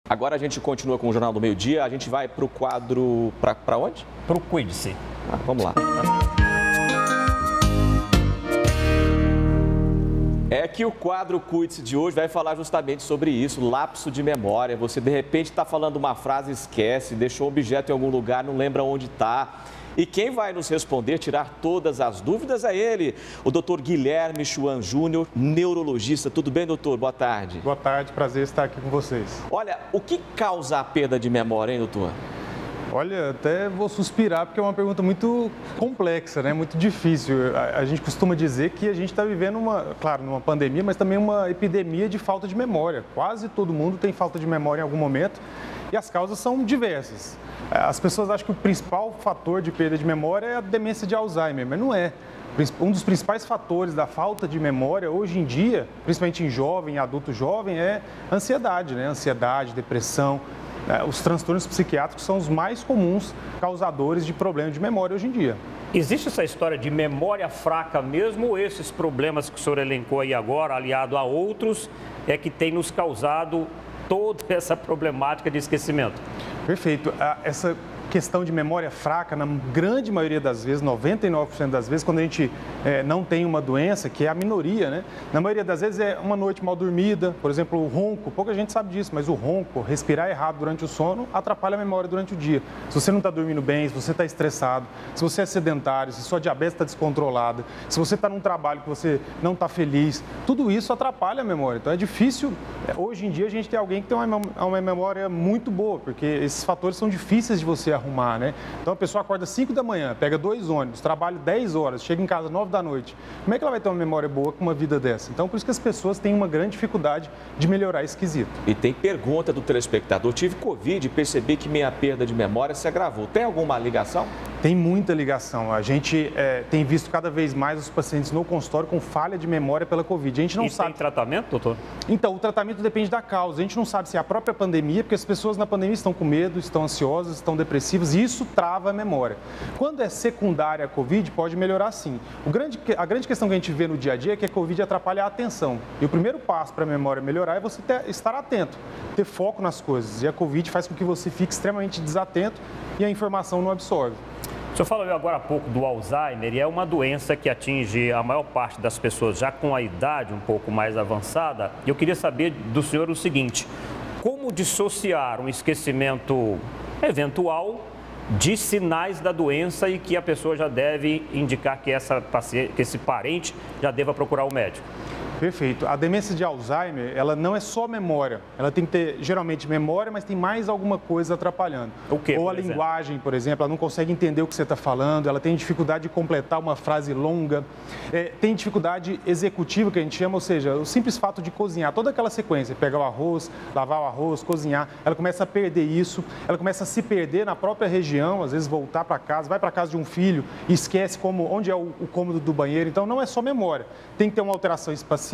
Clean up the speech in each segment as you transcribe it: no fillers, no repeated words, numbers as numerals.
Agora a gente continua com o Jornal do Meio-Dia, a gente vai para o quadro... Para onde? Para o Cuide-se. Vamos lá. É que o quadro Cuide-se de hoje vai falar justamente sobre isso, lapso de memória. Você, de repente, está falando uma frase, esquece, deixou um objeto em algum lugar, não lembra onde está. E quem vai nos responder, tirar todas as dúvidas é ele, o doutor Guilherme Schwan Júnior, neurologista. Tudo bem, doutor? Boa tarde. Boa tarde, prazer estar aqui com vocês. Olha, o que causa a perda de memória, hein, doutor? Olha, até vou suspirar porque é uma pergunta muito complexa, né? Muito difícil. A gente costuma dizer que a gente está vivendo numa pandemia, mas também uma epidemia de falta de memória. Quase todo mundo tem falta de memória em algum momento e as causas são diversas. As pessoas acham que o principal fator de perda de memória é a demência de Alzheimer, mas não é. Um dos principais fatores da falta de memória hoje em dia, principalmente em jovem, adulto jovem, é ansiedade, né? Ansiedade, depressão. Os transtornos psiquiátricos são os mais comuns causadores de problemas de memória hoje em dia. Existe essa história de memória fraca mesmo, ou esses problemas que o senhor elencou aí agora, aliado a outros, é que tem nos causado toda essa problemática de esquecimento? Perfeito. Essa questão de memória fraca, na grande maioria das vezes, 99% das vezes, quando a gente não tem uma doença, que é a minoria, né? Na maioria das vezes é uma noite mal dormida, por exemplo, o ronco, pouca gente sabe disso, mas o ronco, respirar errado durante o sono, atrapalha a memória durante o dia. Se você não está dormindo bem, se você está estressado, se você é sedentário, se sua diabetes está descontrolada, se você está num trabalho que você não está feliz, tudo isso atrapalha a memória. Então é difícil, hoje em dia, a gente ter alguém que tem uma memória muito boa, porque esses fatores são difíceis de você arrumar, né? Então a pessoa acorda 5 da manhã, pega 2 ônibus, trabalha 10 horas, chega em casa 9 da noite. Como é que ela vai ter uma memória boa com uma vida dessa? Então por isso que as pessoas têm uma grande dificuldade de melhorar esse quesito. E tem pergunta do telespectador: tive Covid e percebi que minha perda de memória se agravou. Tem alguma ligação? Tem muita ligação. A gente tem visto cada vez mais os pacientes no consultório com falha de memória pela Covid. A gente não sabe. Tem tratamento, doutor? Então, o tratamento depende da causa. A gente não sabe se é a própria pandemia, porque as pessoas na pandemia estão com medo, estão ansiosas, estão depressivas, e isso trava a memória. Quando é secundária a Covid, pode melhorar sim. A grande questão que a gente vê no dia a dia é que a Covid atrapalha a atenção. E o primeiro passo para a memória melhorar é você estar atento, ter foco nas coisas. E a Covid faz com que você fique extremamente desatento e a informação não absorve. O senhor falou agora há pouco do Alzheimer, e é uma doença que atinge a maior parte das pessoas já com a idade um pouco mais avançada. E eu queria saber do senhor o seguinte: como dissociar um esquecimento eventual de sinais da doença e que a pessoa já deve indicar que esse parente já deva procurar o médico? Perfeito. A demência de Alzheimer, ela não é só memória. Ela tem que ter, geralmente, memória, mas tem mais alguma coisa atrapalhando. O quê, Ou a por exemplo? linguagem, por exemplo, ela não consegue entender o que você está falando, ela tem dificuldade de completar uma frase longa, tem dificuldade executiva, que a gente chama, ou seja, o simples fato de cozinhar, toda aquela sequência, pegar o arroz, lavar o arroz, cozinhar, ela começa a perder isso, ela começa a se perder na própria região, às vezes voltar para casa, vai para casa de um filho e esquece onde é o cômodo do banheiro. Então, não é só memória, tem que ter uma alteração espacial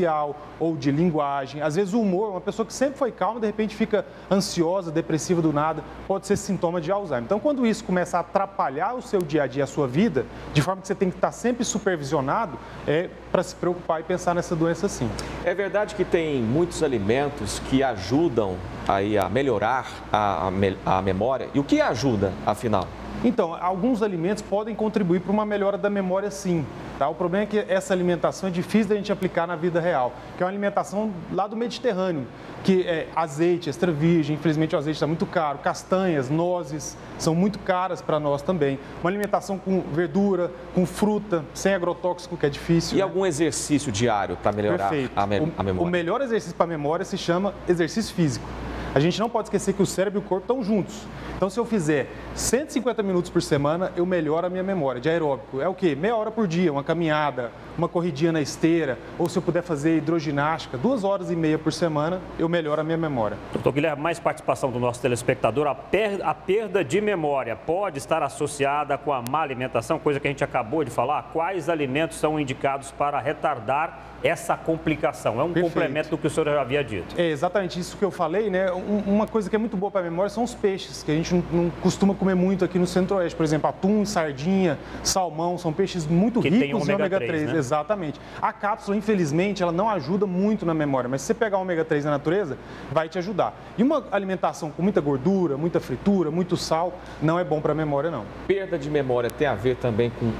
ou de linguagem. Às vezes o humor, uma pessoa que sempre foi calma, de repente fica ansiosa, depressiva do nada, pode ser sintoma de Alzheimer. Então, quando isso começa a atrapalhar o seu dia a dia, a sua vida, de forma que você tem que estar sempre supervisionado, é para se preocupar e pensar nessa doença sim. É verdade que tem muitos alimentos que ajudam aí a melhorar a memória. E o que ajuda, afinal? Então, alguns alimentos podem contribuir para uma melhora da memória sim. Tá? O problema é que essa alimentação é difícil da gente aplicar na vida real, que é uma alimentação lá do Mediterrâneo, que é azeite extra virgem, infelizmente o azeite está muito caro, castanhas, nozes, são muito caras para nós também. Uma alimentação com verdura, com fruta, sem agrotóxico, que é difícil. E algum exercício diário para melhorar a memória? O melhor exercício para a memória se chama exercício físico. A gente não pode esquecer que o cérebro e o corpo estão juntos. Então, se eu fizer 150 minutos por semana, eu melhoro a minha memória de aeróbico. É o quê? Meia hora por dia, uma caminhada, uma corridinha na esteira, ou se eu puder fazer hidroginástica, 2 horas e meia por semana, eu melhoro a minha memória. Doutor Guilherme, mais participação do nosso telespectador. A perda de memória pode estar associada com a má alimentação, coisa que a gente acabou de falar. Quais alimentos são indicados para retardar essa complicação? É um Perfeito. complemento do que o senhor já havia dito. É exatamente isso que eu falei, né? uma coisa que é muito boa para a memória são os peixes, que a gente não costuma comer muito aqui no Centro-Oeste. Por exemplo, atum, sardinha, salmão, são peixes muito ricos em ômega 3. Né? Exatamente. A cápsula, infelizmente, ela não ajuda muito na memória, mas se você pegar o ômega 3 na natureza, vai te ajudar. E uma alimentação com muita gordura, muita fritura, muito sal, não é bom para a memória, não. Perda de memória tem a ver também com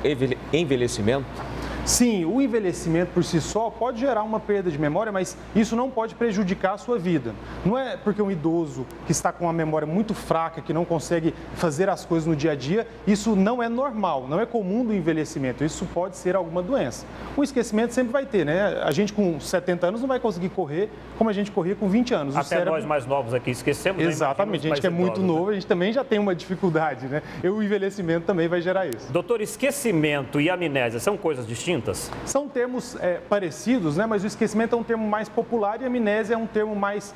envelhecimento? Sim, o envelhecimento por si só pode gerar uma perda de memória, mas isso não pode prejudicar a sua vida. Não é porque um idoso que está com uma memória muito fraca, que não consegue fazer as coisas no dia a dia, isso não é normal, não é comum do envelhecimento. Isso pode ser alguma doença. O esquecimento sempre vai ter, né? A gente com 70 anos não vai conseguir correr como a gente corria com 20 anos. Até nós mais novos aqui esquecemos. Exatamente, a gente que é muito novo, a gente também já tem uma dificuldade, né? E o envelhecimento também vai gerar isso. Doutor, esquecimento e amnésia são coisas distintas? São termos parecidos, né? Mas o esquecimento é um termo mais popular e a amnésia é um termo mais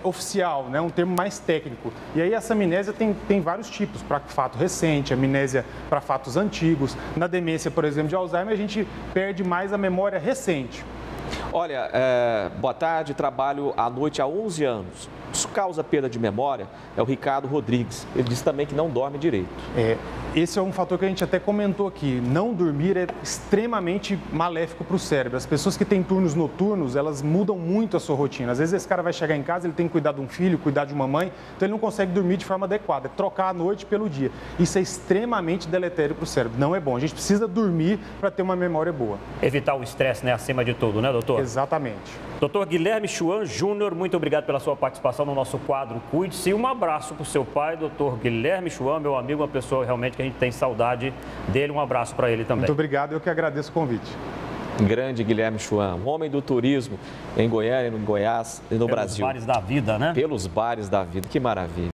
oficial, né? Um termo mais técnico. E aí essa amnésia tem vários tipos, para fato recente, amnésia para fatos antigos. Na demência, por exemplo, de Alzheimer, a gente perde mais a memória recente. Olha, boa tarde, trabalho à noite há 11 anos. Isso causa perda de memória? É o Ricardo Rodrigues. Ele disse também que não dorme direito. Esse é um fator que a gente até comentou aqui. Não dormir é extremamente maléfico para o cérebro. As pessoas que têm turnos noturnos, elas mudam muito a sua rotina. Às vezes esse cara vai chegar em casa, ele tem que cuidar de um filho, cuidar de uma mãe, então ele não consegue dormir de forma adequada. É trocar a noite pelo dia. Isso é extremamente deletério para o cérebro. Não é bom. A gente precisa dormir para ter uma memória boa. Evitar o estresse, né? Acima de tudo, né, doutor? Exatamente. Doutor Guilherme Schwann Júnior, muito obrigado pela sua participação no nosso quadro Cuide-se. E um abraço para o seu pai, doutor Guilherme Schwann, meu amigo, uma pessoa realmente que a gente tem saudade dele. Um abraço para ele também. Muito obrigado, eu que agradeço o convite. Grande Guilherme Schwann, um homem do turismo em Goiânia, no Goiás e no Brasil. Pelos bares da vida, né? Pelos bares da vida, que maravilha.